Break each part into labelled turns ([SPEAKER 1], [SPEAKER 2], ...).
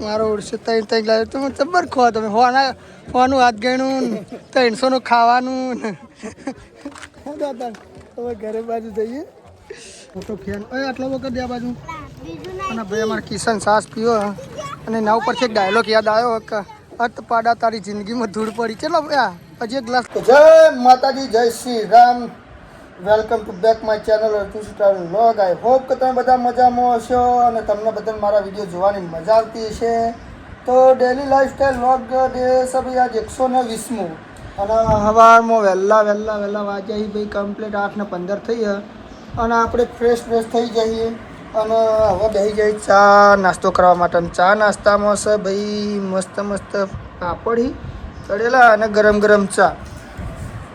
[SPEAKER 1] મારો ઉડશે તઈ તઈ લાવે તો જબર ખો તમે ફોનું હાથ ગણું 300 નું ખાવાનું દાદા હવે ઘરે બાજુ જઈએ મોટો ફેન ઓય આટલો વખત દે બાજુ અને ભાઈ અમાર કિશન સાસ પીવો અને ના ઉપરથી એક ડાયલોગ યાદ આવ્યો કે અત પાડા તારી જિંદગીમાં ધૂળ પડી ચલો હજી એક ગ્લાસ જય માતાજી જય Shri Ram welcome to back my channel અર્તુષ ટ્રાવેલ વ્લોગ આઈ હોપ કે તમે બધા મજામાં હશો અને તમને બધાને મારા વિડીયો જોવાની મજા આવતી હશે તો ડેલી લાઈફસ્ટાઈલ વ્લોગ ડે સભી આજ 120મું અને સવારમાં વહેલા વાગ્યા ભાઈ કમ્પ્લીટ 8:15 થઈ અને આપણે ફ્રેશ થઈ જઈએ અને હવે બેસી જઈએ ચા નાસ્તો કરવા માટે ચા નાસ્તામાં છે ભાઈ મસ્ત પાપડી તળેલા અને ગરમ ચા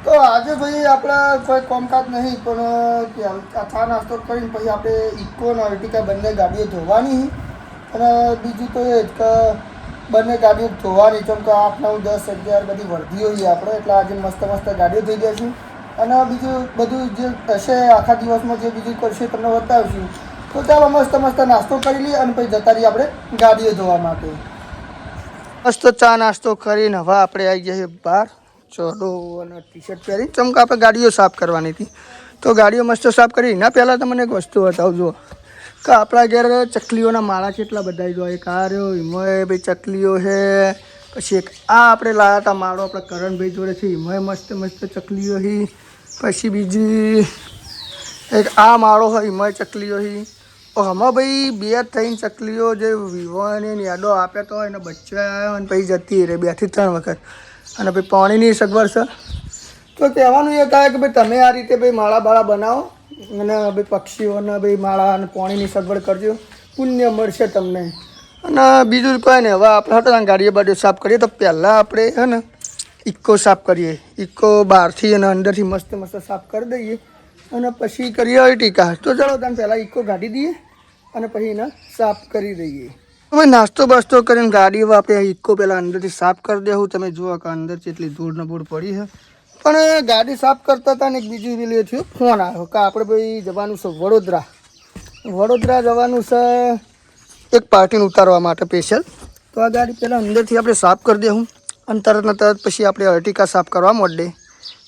[SPEAKER 1] તો આજે ભાઈ આપણા કોઈ કામકાજ નહીં પણ ચા નાસ્તો કરીને પછી આપણે ઇકો અને અર્ટિકા બંને ગાડીઓ ધોવાની અને બીજું તો એ જ કે બંને ગાડીઓ ધોવાની કેમ કે 8, 9, 10, 11 બધી વર્ધી હોઈએ આપણે એટલે આજે મસ્ત ગાડીઓ ધોઈ દઈશું અને બીજું બધું જે હશે આખા દિવસમાં જે બીજું કરશે તમને બતાવીશું તો ચાલો મસ્ત નાસ્તો કરી લઈએ અને પછી જતા રહીએ આપણે ગાડીઓ ધોવા માટે મસ્ત ચા નાસ્તો કરીને હવે આપણે આવી જઈએ બહાર ચોલો અને ટી-શર્ટ પહેરી ચમકા આપણે ગાડીઓ સાફ કરવાની હતી તો ગાડીઓ મસ્ત સાફ કરી એના પહેલાં તમને એક વસ્તુ બતાવજો કે આપણા ઘેર ચકલીઓના માળા કેટલા બધા જોઈએ એક આ રહ્યો એમાં ભાઈ ચકલીઓ છે પછી એક આ આપણે લાવ્યા હતા માળો આપણા કરણભાઈ જોડે છે એમાં મસ્ત ચકલીઓ છે પછી બીજી એક આ માળો હોય એમાં ચકલીઓ છે હમણાં ભાઈ 2-3 ચકલીઓ જે વિવાહની યાદો આપ્યા તો એના બચ્ચા આવ્યા અને પછી જતી રહે 2 થી 3 વખત અને ભાઈ પાણીની સગવડ છે તો કહેવાનું એ થાય કે ભાઈ તમે આ રીતે ભાઈ માળા બનાવો અને ભાઈ પક્ષીઓને ભાઈ માળા અને પાણીની સગવડ કરજો પુણ્ય મળશે તમને અને બીજું કોઈ નહીં હવે આપણે હતા ગાડીઓ બાડીઓ સાફ કરીએ તો પહેલાં આપણે છે ને ઇકો સાફ કરીએ ઇકો બહારથી અને અંદરથી મસ્ત સાફ કરી દઈએ અને પછી કરીએ અર્ટિકા તો ચાલો તમે પહેલાં ઇકો કાઢી દઈએ અને પછી એને સાફ કરી દઈએ હવે નાસ્તો બાસ્તો કરીને ગાડી આપણે ઇકો પહેલાં અંદરથી સાફ કરી દેવું તમે જુઓ કે અંદર જેટલી ધૂળ પડી છે પણ ગાડી સાફ કરતા હતા ને એક બીજું પેલું થયું ફોન આવ્યો કે આપણે ભાઈ જવાનું છે વડોદરા જવાનું છે એક પાર્ટીને ઉતારવા માટે સ્પેશિયલ તો આ ગાડી પહેલાં અંદરથી આપણે સાફ કરી દેવું અને તરત પછી આપણે અર્ટિકા સાફ કરવા માંડે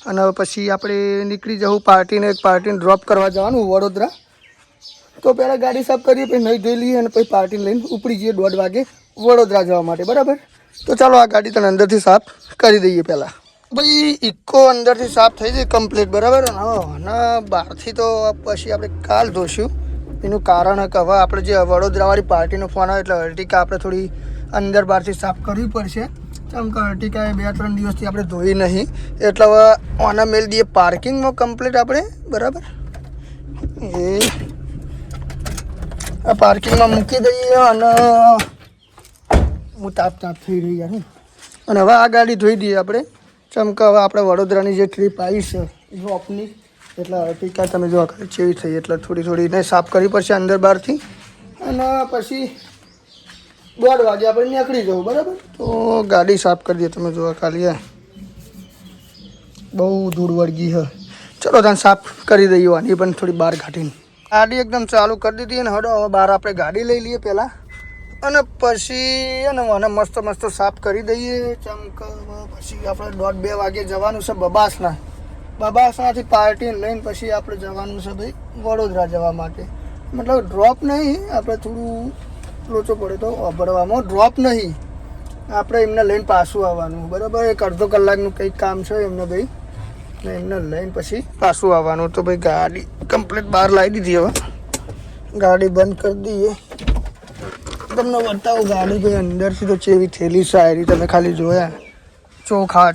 [SPEAKER 1] અને પછી આપણે નીકળી જવું પાર્ટીને ડ્રોપ કરવા જવાનું વડોદરા તો પહેલાં ગાડી સાફ કરીએ પછી નહીં ધોઈ લઈએ અને પછી પાર્ટીને લઈને ઉપડી જઈએ 1:30 વાગે વડોદરા જવા માટે બરાબર તો ચાલો આ ગાડી તને અંદરથી સાફ કરી દઈએ પહેલાં ભાઈ ઇકો અંદરથી સાફ થઈ જાય કમ્પ્લીટ બરાબર અને બહારથી તો પછી આપણે કાલ ધોઈશું એનું કારણ કે હવે આપણે જે વડોદરાવાળી પાર્ટીનો ફોન આવે એટલે અર્ટિકા આપણે થોડી અંદર બહારથી સાફ કરવી પડશે કેમ કે અર્ટિકા 2-3 દિવસથી આપણે ધોઈ નહીં એટલે હવે ઓના મેલ દઈએ પાર્કિંગમાં કમ્પ્લીટ આપણે બરાબર એ આ પાર્કિંગમાં મૂકી દઈએ અને હું તાપ થઈ રહી યાર અને હવે આ ગાડી ધોઈ દઈએ આપણે ચમકા હવે આપણે વડોદરાની જે ટ્રીપ આવી છે ડ્રોપની એટલે અર્ટિકા તમે જો ચેવી થઈ એટલે થોડીને સાફ કરવી પડશે અંદર બહારથી અને પછી 1:30 વાગે આપણે નીકળી જવું બરાબર તો ગાડી સાફ કરી દઈએ તમે જો ખાલી બહુ ધૂળ વળગી છે ચલો તને સાફ કરી દઈએ આની પણ થોડી બહાર કાઢીને ગાડી એકદમ ચાલુ કરી દીધી અને હવે બહાર આપણે ગાડી લઈ લઈએ પહેલાં અને પછી અને મસ્ત સાફ કરી દઈએ ચમકા પછી આપણે 1:30-2 વાગે જવાનું છે બબાસનાથી પાર્ટીને લઈને પછી આપણે જવાનું છે ભાઈ વડોદરા જવા માટે મતલબ ડ્રોપ નહીં આપણે થોડું લોચો પડે તો અભરવામાં ડ્રોપ નહીં આપણે એમને લઈને પાછું આવવાનું બરાબર એક અડધો કલાકનું કંઈક કામ છે એમને ભાઈ એમને લઈને પછી પાછું આવવાનું તો ભાઈ ગાડી કમ્પ્લીટ બહાર લાવી દીધી હવે ગાડી બંધ કરી દઈએ તમને બતાવું ગાડી ભાઈ અંદરથી તો ચેવી થેલી સારી તમે ખાલી જોયા ચોખા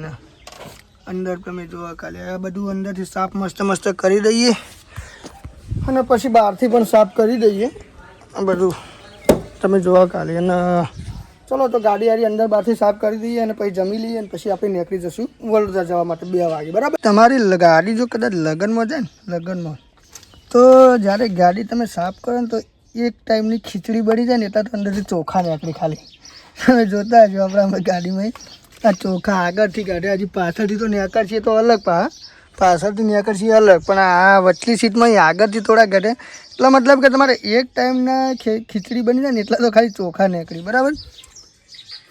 [SPEAKER 1] ને અંદર તમે જોવા ખાલી આ બધું અંદરથી સાફ મસ્ત કરી દઈએ અને પછી બહારથી પણ સાફ કરી દઈએ આ બધું તમે જોવા ખાલી અને ચલો તો ગાડી અંદર બહારથી સાફ કરી દઈએ અને પછી જમી લઈએ અને પછી આપણે નીકળી જઈશું વડોદરા જવા માટે 2 વાગે બરાબર તમારી ગાડી જો કદાચ લગ્નમાં જાય ને લગ્નમાં તો જ્યારે ગાડી તમે સાફ કરો ને તો એક ટાઈમની ખીચડી બળી જાય ને એટલા તો અંદરથી ચોખા નીકળી ખાલી તમે જોતા હજો આપણા ગાડીમાં આ ચોખા આગળથી કાઢે હજી પાછળથી તો નીકળશે તો અલગ પાછળથી નીકળશે અલગ, પણ આ વચલી સીટમાં આગળથી થોડા ઘટે. એટલે મતલબ કે તમારે એક ટાઈમના ખીચડી બની જાય ને એટલા તો ખાલી ચોખા નીકળી, બરાબર.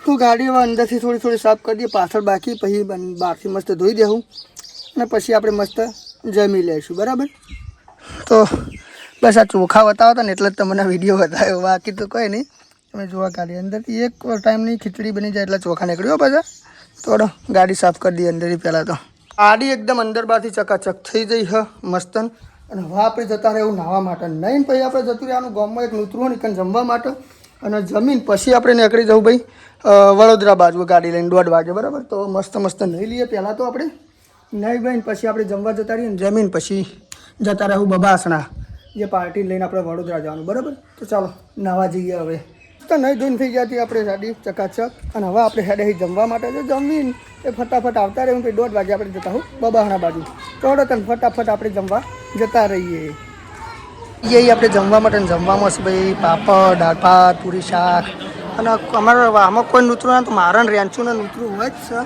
[SPEAKER 1] હું ગાડીમાં અંદરથી થોડી થોડી સાફ કરી દઈએ, પાછળ બાકી, પછી બહારથી મસ્ત ધોઈ દેવું અને પછી આપણે મસ્ત જમી લઈશું, બરાબર. તો બસ આ ચોખા બતાવતા ને એટલે જ તમને વિડીયો બતાવ્યો, બાકી તો કંઈ નહીં. તમે જોવા ગાડી અંદરથી એક ટાઈમની ખીચડી બની જાય એટલે ચોખા નીકળ્યો. પાછા થોડો ગાડી સાફ કરી દઈએ અંદરથી પહેલાં. તો ગાડી એકદમ અંદર બહારથી ચકાચક થઈ જઈ હ મસ્તન. અને હવે આપણે જતા રહે એવું નાહવા માટે નહીં, પછી આપણે જતું રહેવાનું ગામમાં એક નૂતરું નીકળ જમવા માટે, અને જમીન પછી આપણે નીકળી જવું ભાઈ વડોદરા બાજુ ગાડી લઈને 1:30 વાગે, બરાબર. તો મસ્ત નહીં લઈએ પહેલાં તો આપણે નહીં ભાઈ, પછી આપણે જમવા જતા રહીએ ને જમીન પછી જતા રહું બબાસણા જે પાર્ટી લઈને આપણે વડોદરા જવાનું, બરાબર. તો ચાલો નાહવા જઈએ હવે. તો નહીં ધોઈને થઈ જતી આપણે ગાડી ચકાચક, અને હવે આપણે હેડે જમવા માટે તો જમીન એ ફટાફટ આવતા રહીએ. પછી 1:30 વાગે આપણે જતા હોઉં બબાસણા બાજુ. તો ફટાફટ આપણે જમવા જતા રહીએ. આપણે જમવા માટે જમવામાં છે ભાઈ પાપડ, દાળ ભાત, પૂરી, શાક. અને અમારા આમાં કોઈ નૂતરું ના તો મારા ને રેન્ચુને નૂતરું હોય જ છે.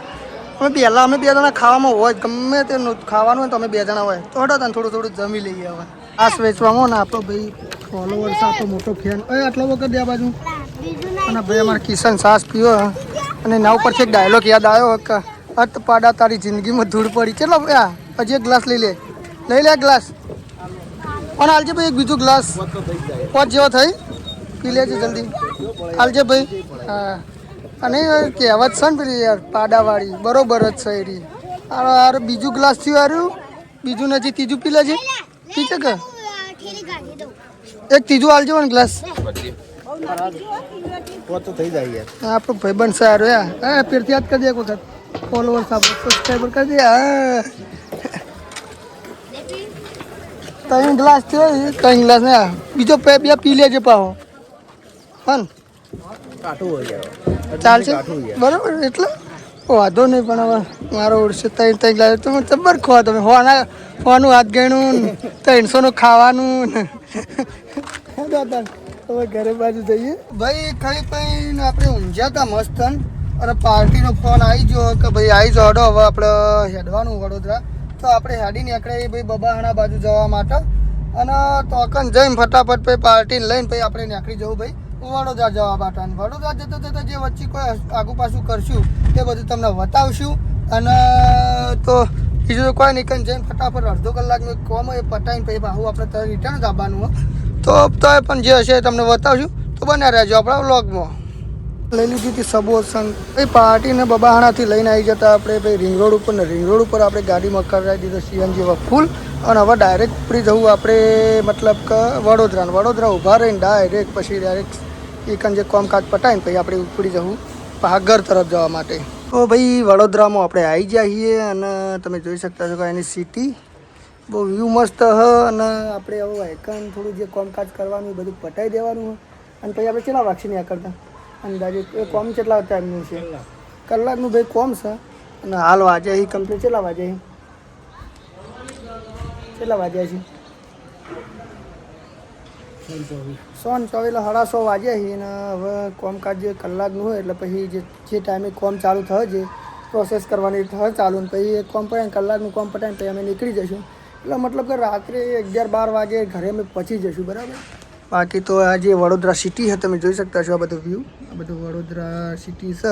[SPEAKER 1] અમે બે જણા ખાવામાં હોય, ગમે તે ખાવાનું હોય તો અમે 2 જણા હોય. તો થોડું જમી લઈએ. હવે આસ વેચવામાં ને આપણો ભાઈ ફોલોવર્સ આપણો મોટો ફેન આટલો વખત દે બાજુ. અને ભાઈ અમારે કિશન સાસ પીવો, અને એના ઉપરથી એક ડાયલોગ યાદ આવ્યો કે અત પાડા તારી જિંદગીમાં ધૂળ પડી. કેટલો હજી એક ગ્લાસ લઈ લે ગ્લાસ. અને હાલજે ભાઈ એક બીજો ગ્લાસ 5 જેવો થઈ પી લેજે જલ્દી. હાલજે ભાઈ. હા, અને કહેવત છે ને પેલી યાર પાડાવાળી, બરોબર જ છે એરી. અરે બીજું ગ્લાસ થયું હાર્યું, બીજું નથી, ત્રીજું પી લેજે. પી છે કે એક ત્રીજું હાલજો ને ગ્લાસ. થઈ જાય આપણો ભાઈબંધ છે હારો. હા ફેરથી યાદ કરી દે એક વખત. ફોલોવર્સ આપણે સબસ્ક્રાઈબર કરી દે. હા 3 ગ્લાસ થયો, 3 ગ્લાસ ને બીજો બે પી લેજે પાહો. હા ચાલશે, બરાબર. એટલે વાંધો નહીં, પણ હવે મારો ઓળશે 3 ગ્લાસ તો જબર ખો. તમે હોવાનું હાથ ગણું 300નું ખાવાનું. હવે ઘરે બાજુ જઈએ ભાઈ. ખાઈ પીને આપણે ઊંઝ્યા હતા મસ્ત, અને પાર્ટીનો ફોન આવી ગયો કે ભાઈ આવી જાઓ હડો, હવે આપણે હેડવાનું વડોદરા. તો આપણે હેડી નીકળીએ ભાઈ બબાસણા બાજુ જવા માટે. અને તોકન જઈને ફટાફટ પછી પાર્ટીને લઈને પછી આપણે નીકળી જવું ભાઈ વડોદરા જવા માટે. અને વડોદરા જતા જે વચ્ચે કોઈ આગુ પાછું કરશું એ બધું તમને બતાવશું. અને તો બીજું તો કોઈ નહીં, જઈને ફટાફટ અડધો કલાકનું કોમ એ પટાઈને પછી બાહુ આપણે તરત રિટર્ન જ આવવાનું. તો પણ જે હશે તમને બતાવશું. તો બન્યા રહેજો આપણા વ્લોગમાં. લઈ લીધી હતી સમોસા ભાઈ પાર્ટીને બબાસણાથી લઈને આવી જતા આપણે ભાઈ રિંગ રોડ ઉપર. ને રિંગ રોડ ઉપર આપણે ગાડીમાં કરાવી દીધો CNG ફૂલ. અને હવે ડાયરેક્ટ ઉપડી જવું આપણે, મતલબ કે વડોદરા ઊભા રહીને ડાયરેક્ટ પછી ડાયરેક્ટ એકન જે કામકાજ પટાઈને પછી આપણે ઉપડી જવું ઘર તરફ જવા માટે. તો ભાઈ વડોદરામાં આપણે આવી જઈએ, અને તમે જોઈ શકતા છો કે એની સિટી બહુ વ્યૂ મસ્ત હ. અને આપણે હવે એકન થોડું જે કામકાજ કરવાનું એ બધું પટાઈ દેવાનું. અને પછી આપણે કેટલા વાગશે નહીં કરતા અંદાજે એ કોમ કેટલા ટાઈમનું છે? કલાકનું ભાઈ કોમ છે. અને હાલ વાજે અહીં કમ્પ્લીટ કેટલા વાજે છે? 1:24 વાગ્યા છે. અને હવે કોમકાજ જે કલાકનું હોય એટલે પછી જે ટાઈમે કોમ ચાલુ થયો છે પ્રોસેસ કરવાની થયો ચાલુ, ને પછી એક કોમ પટાઈને કલાકનું કોમ પટાઈને પછી અમે નીકળી જઈશું. એટલે મતલબ કે રાત્રે 11-12 વાગે ઘરે અમે પહોંચી જઈશું, બરાબર. બાકી તો આ જે વડોદરા સિટી છે તમે જોઈ શકતા છો, આ બધું વ્યૂ, આ બધું વડોદરા સિટી છે.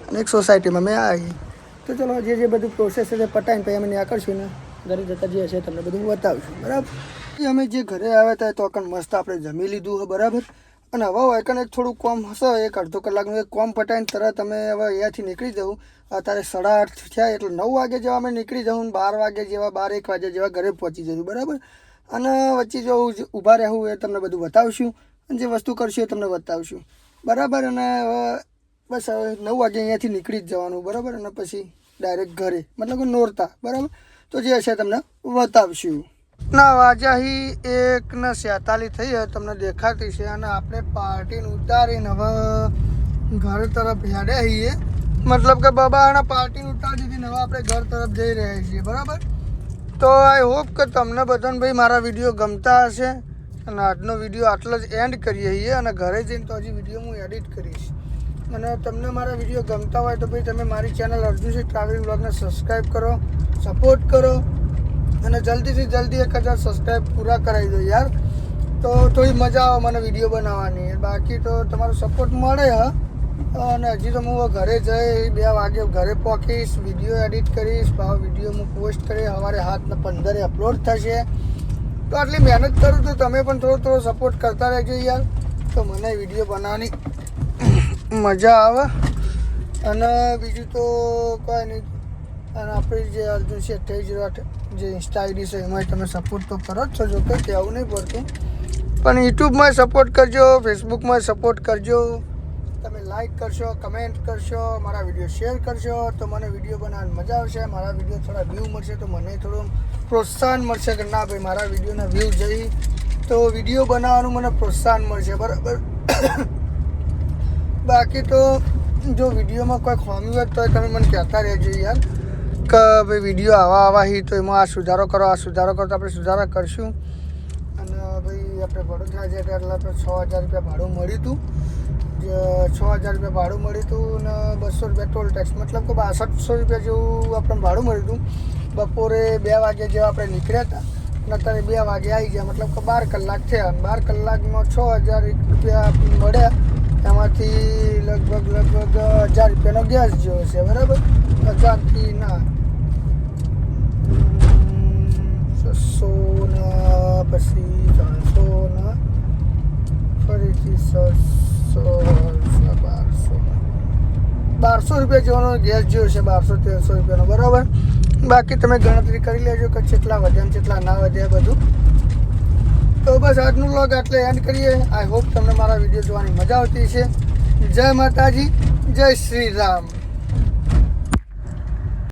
[SPEAKER 1] અને એક સોસાયટીમાં મેં આવી. તો ચલો જે બધું પ્રોસેસ છે તે પટાઈને પછી અમે નીકળશું ને ઘરે જતા જે હશે તમને બધું બતાવીશું, બરાબર. અમે જે ઘરે આવ્યા હતા તો અકન મસ્ત આપણે જમી લીધું છે, બરાબર. અને હવે એકન એક થોડું કોમ હશે, એક અડધો કલાકનું એક કોમ પટાઈને તરત અમે હવે અહીંયાથી નીકળી જવું. અત્યારે 8:30 થયા એટલે 9 વાગે જેવા અમે નીકળી જવું. 12 વાગે જેવા 12-1 વાગે જેવા ઘરે પહોંચી જશું, બરાબર. અને વચ્ચે જો ઊભા રહેવું એ તમને બધું બતાવશું, અને જે વસ્તુ કરશું એ તમને બતાવશું, બરાબર. અને બસ હવે 9 વાગે અહીંયાથી નીકળી જ જવાનું, બરાબર. અને પછી ડાયરેક્ટ ઘરે, મતલબ કે નોરતા, બરાબર. તો જે હશે તમને બતાવશું. ના વાગ્યા 1:47 થઈ હોય તમને દેખાતી છે. અને આપણે પાર્ટીને ઉતારીને હવે ઘર તરફ હેડ્યા છીએ, મતલબ કે બબાસણા પાર્ટીને ઉતારી દીધી. હવે આપણે ઘર તરફ જઈ રહ્યા છીએ, બરાબર. તો આઈ હોપ કે તમને બધાને ભાઈ મારા વિડીયો ગમતા હશે. અને આજનો વિડીયો આટલો જ એન્ડ કરીએ છીએ. અને ઘરે જઈને તો હજી વિડીયો હું એડિટ કરીશ. અને તમને મારા વિડીયો ગમતા હોય તો ભાઈ તમે મારી ચેનલ અર્જુનસિંહ ટ્રાવેલિંગ બ્લોગને સબસ્ક્રાઈબ કરો, સપોર્ટ કરો. અને જલ્દીથી જલ્દી 1000 સબસ્ક્રાઈબ પૂરા કરાવી દો યાર, તો થોડી મજા આવે મને વિડીયો બનાવવાની. બાકી તો તમારો સપોર્ટ મળે હા. અને હજી તો હું ઘરે જઈ 2 વાગે ઘરે પહોંચીશ, વિડીયો એડિટ કરીશ, વિડીયો હું પોસ્ટ કરી સવારે 7:15 અપલોડ થશે. તો આટલી મહેનત કરું તો તમે પણ થોડો સપોર્ટ કરતા રહેજો યાર, તો મને વિડીયો બનાવવાની મજા આવે. અને બીજું તો કંઈ નહીં. અને આપણી જે અર્જુન છે 2808 જે ઇન્સ્ટા આઈડી છે એમાં તમે સપોર્ટ તો કરો જ છો, જો કે કહેવું નહીં પડતું, પણ યુટ્યુબમાં સપોર્ટ કરજો, ફેસબુકમાં સપોર્ટ કરજો. તમે લાઈક કરશો, કમેન્ટ કરશો, મારા વિડીયો શેર કરશો તો મને વિડીયો બનાવવાની મજા આવશે. મારા વિડીયો થોડા વ્યૂ મળશે તો મને થોડું પ્રોત્સાહન મળશે કે ના ભાઈ મારા વિડીયોના વ્યૂ જઈ તો વિડીયો બનાવવાનું મને પ્રોત્સાહન મળશે, બરાબર. બાકી તો જો વિડીયોમાં કોઈ ખામી હોય તો તમે મને કહેતા રહેજો યાર કે ભાઈ વિડીયો આવા હી તો એમાં આ સુધારો કરો તો આપણે સુધારા કરશું. અને ભાઈ આપણે વડોદરા જઈએ એટલે આપણે 6000 રૂપિયા ભાડું મળ્યું હતું, 6000 રૂપિયા ભાડું મળ્યું હતું અને 200 રૂપિયા ટોલ ટેક્સ, મતલબ કે 6200 રૂપિયા જેવું આપણને ભાડું મળ્યું હતું. બપોરે 2 વાગે જેવા આપણે નીકળ્યા હતા અને અત્યારે 2 વાગે આવી ગયા, મતલબ કે 12 કલાક થયા. 12 કલાકમાં 6000 રૂપિયા મળ્યા, એમાંથી લગભગ 1000 રૂપિયાનો ગેસ જેવો છે, બરાબર. 1000થી ના 600 ના પછી 300 ના ફરીથી 600 1200 રૂપિયા જેવાનો ગેસ જેવો છે, 1200-1300 રૂપિયાનો, બરાબર. બાકી તમે ગણતરી કરી લેજો કે કેટલા વધ્યા કેટલા ના વધ્યા બધું. તો બસ આજનું વ્લોગ આટલે એન્ડ કરીએ. આઈ હોપ તમને મારા વિડીયો જોવાની મજા આવતી છે. જય માતાજી, જય શ્રી રામ.